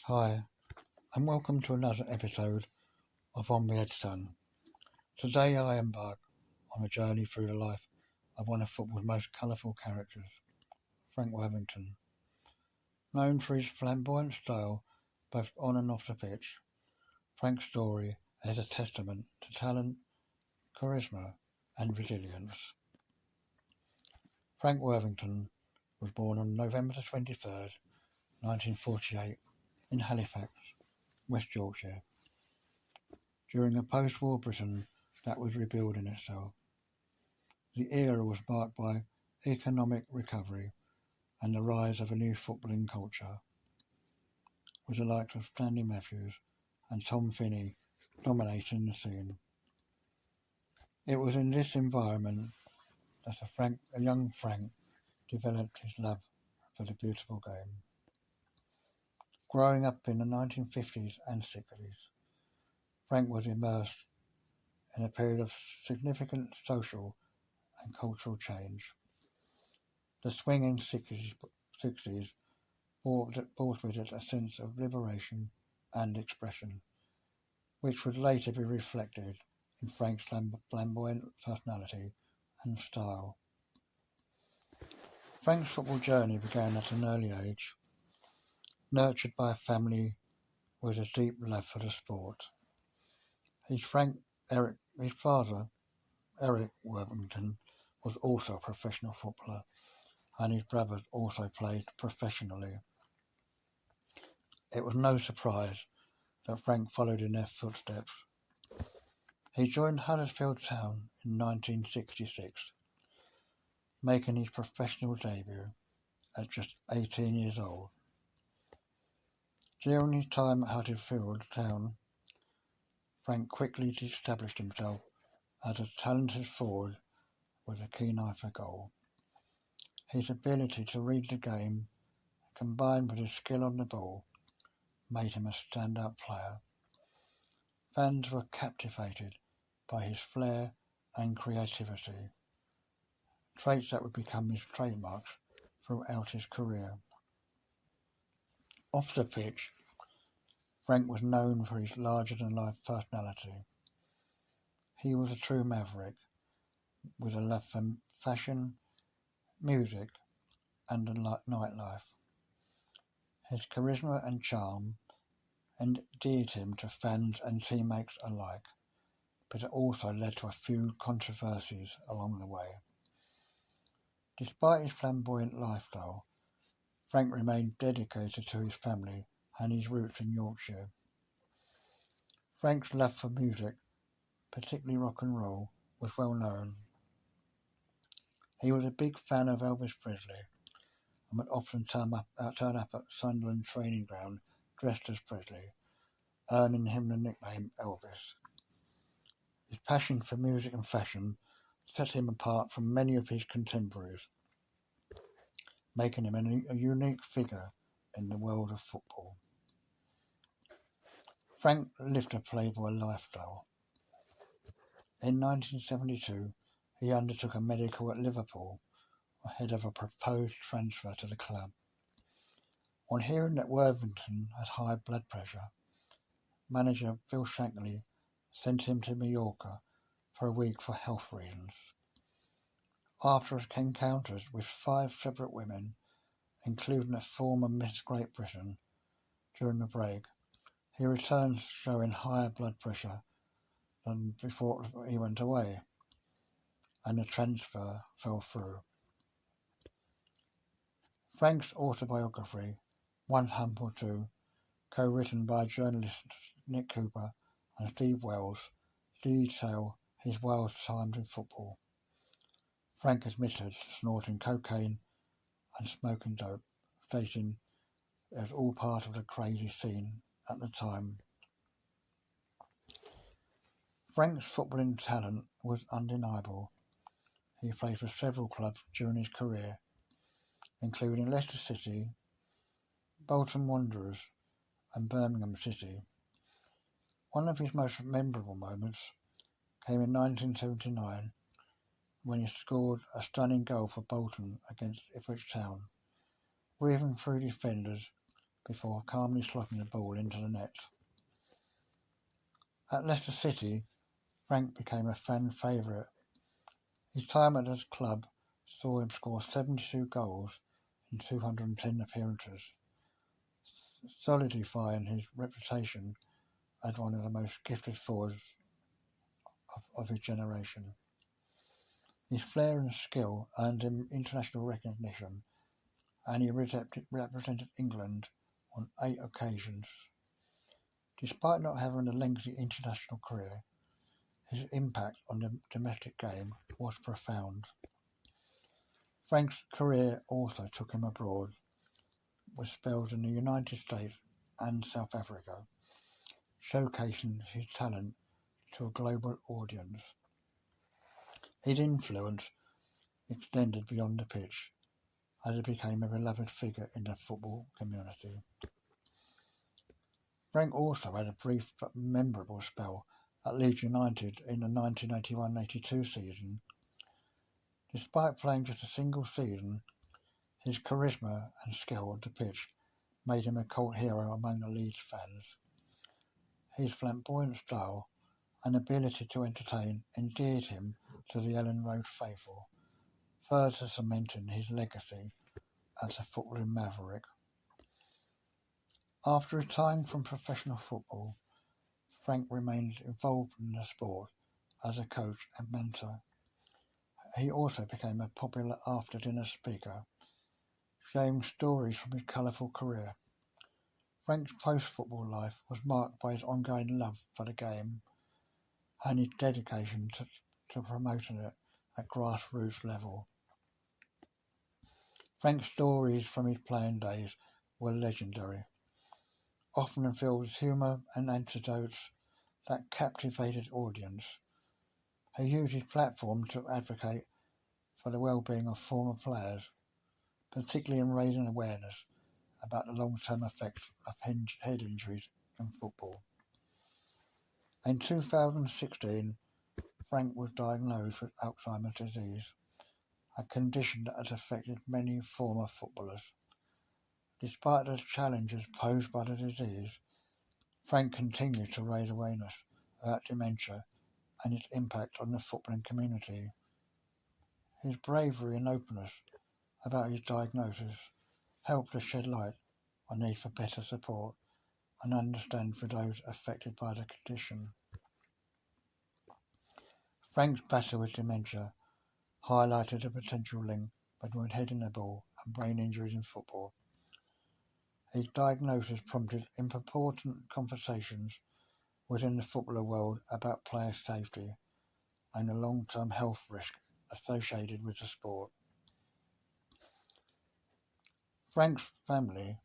Hi, and welcome to another episode of On Me Ead. Today I embark on a journey through the life of one of football's most colourful characters, Frank Worthington. Known for his flamboyant style both on and off the pitch, Frank's story is a testament to talent, charisma and resilience. Frank Worthington was born on November 23rd, 1948 in Halifax, West Yorkshire, during a post-war Britain that was rebuilding itself. The era was marked by economic recovery and the rise of a new footballing culture, with the likes of Stanley Matthews and Tom Finney dominating the scene. It was in this environment that a young Frank developed his love for the beautiful game. Growing up in the 1950s and 60s, Frank was immersed in a period of significant social and cultural change. The swinging 60s brought with it a sense of liberation and expression, which would later be reflected in Frank's flamboyant personality and style. Frank's football journey began at an early age, nurtured by a family with a deep love for the sport. His father, Eric Worthington, was also a professional footballer, and his brothers also played professionally. It was no surprise that Frank followed in their footsteps. He joined Huddersfield Town in 1966, making his professional debut at just 18 years old. During his time at Huddersfield Town, Frank quickly established himself as a talented forward with a keen eye for goal. His ability to read the game, combined with his skill on the ball, made him a standout player. Fans were captivated by his flair and creativity, traits that would become his trademarks throughout his career. Off the pitch, Frank was known for his larger-than-life personality. He was a true maverick, with a love for fashion, music, and the nightlife. His charisma and charm endeared him to fans and teammates alike, but it also led to a few controversies along the way. Despite his flamboyant lifestyle, Frank remained dedicated to his family and his roots in Yorkshire. Frank's love for music, particularly rock and roll, was well known. He was a big fan of Elvis Presley and would often turn up at Sunderland training ground dressed as Presley, earning him the nickname Elvis. His passion for music and fashion set him apart from many of his contemporaries, making him a unique figure in the world of football. Frank lived a playboy lifestyle. In 1972, he undertook a medical at Liverpool ahead of a proposed transfer to the club. On hearing that Worthington had high blood pressure, manager Phil Shankly sent him to Mallorca for a week for health reasons. After encounters with 5 separate women, including a former Miss Great Britain, during the break, he returned showing higher blood pressure than before he went away, and the transfer fell through. Frank's autobiography, One Hump or Two, co-written by journalists Nick Cooper and Steve Wells, detail his wild times in football. Frank admitted snorting cocaine and smoking dope, stating it was all part of the crazy scene at the time. Frank's footballing talent was undeniable. He played for several clubs during his career, including Leicester City, Bolton Wanderers and Birmingham City. One of his most memorable moments came in 1979 when he scored a stunning goal for Bolton against Ipswich Town, weaving through defenders before calmly slotting the ball into the net. At Leicester City, Frank became a fan favourite. His time at the club saw him score 72 goals in 210 appearances, solidifying his reputation as one of the most gifted forwards of his generation. His flair and skill earned him international recognition, and he represented England on 8 occasions. Despite not having a lengthy international career, his impact on the domestic game was profound. Frank's career also took him abroad, with spells in the United States and South Africa, showcasing his talent to a global audience. His influence extended beyond the pitch, as he became a beloved figure in the football community. Frank also had a brief but memorable spell at Leeds United in the 1981-82 season. Despite playing just a single season, his charisma and skill on the pitch made him a cult hero among the Leeds fans. His flamboyant style and ability to entertain endeared him to the Ellen Road faithful, further cementing his legacy as a footballing maverick. After retiring from professional football, Frank remained involved in the sport as a coach and mentor. He also became a popular after-dinner speaker, sharing stories from his colourful career. Frank's post-football life was marked by his ongoing love for the game and his dedication to promoting it at grassroots level. Frank's stories from his playing days were legendary, often filled with humour and anecdotes that captivated audience. He used his platform to advocate for the well-being of former players, particularly in raising awareness about the long-term effects of head injuries in football. In 2016, Frank was diagnosed with Alzheimer's disease, a condition that has affected many former footballers. Despite the challenges posed by the disease, Frank continued to raise awareness about dementia and its impact on the footballing community. His bravery and openness about his diagnosis helped to shed light on the need for better support and understanding for those affected by the condition. Frank's battle with dementia highlighted the potential link between heading the ball and brain injuries in football. His diagnosis prompted important conversations within the footballer world about player safety and the long-term health risk associated with the sport. Frank's family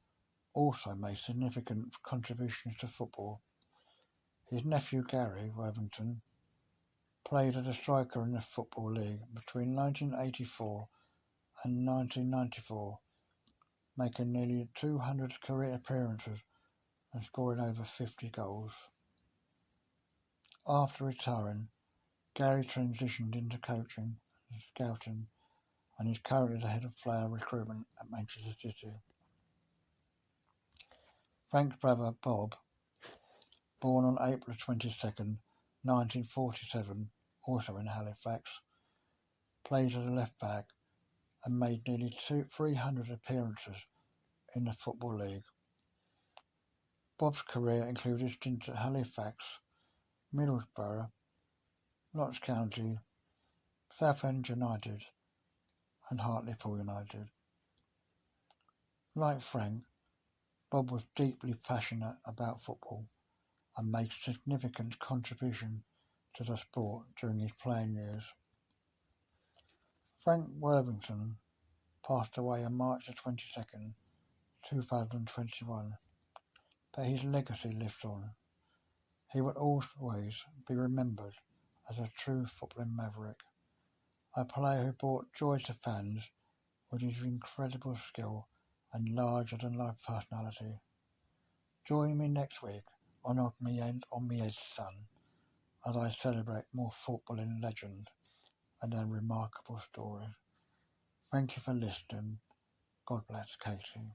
also made significant contributions to football. His nephew Gary Worthington played as a striker in the Football League between 1984 and 1994, making nearly 200 career appearances and scoring over 50 goals. After retiring, Gary transitioned into coaching and scouting and is currently the head of player recruitment at Manchester City. Frank's brother Bob, born on April 22nd, 1947, also in Halifax, played as a left back and made nearly 300 appearances in the Football League. Bob's career included stints at Halifax, Middlesbrough, Notts County, Southend United and Hartlepool United. Like Frank, Bob was deeply passionate about football and made significant contribution to the sport during his playing years. Frank Worthington passed away on March 22nd, 2021, but his legacy lives on. He will always be remembered as a true footballing maverick, a player who brought joy to fans with his incredible skill and larger-than-life personality. Join me next week on Me Ead's Son as I celebrate more footballing legends and their remarkable stories. Thank you for listening. God bless Katie.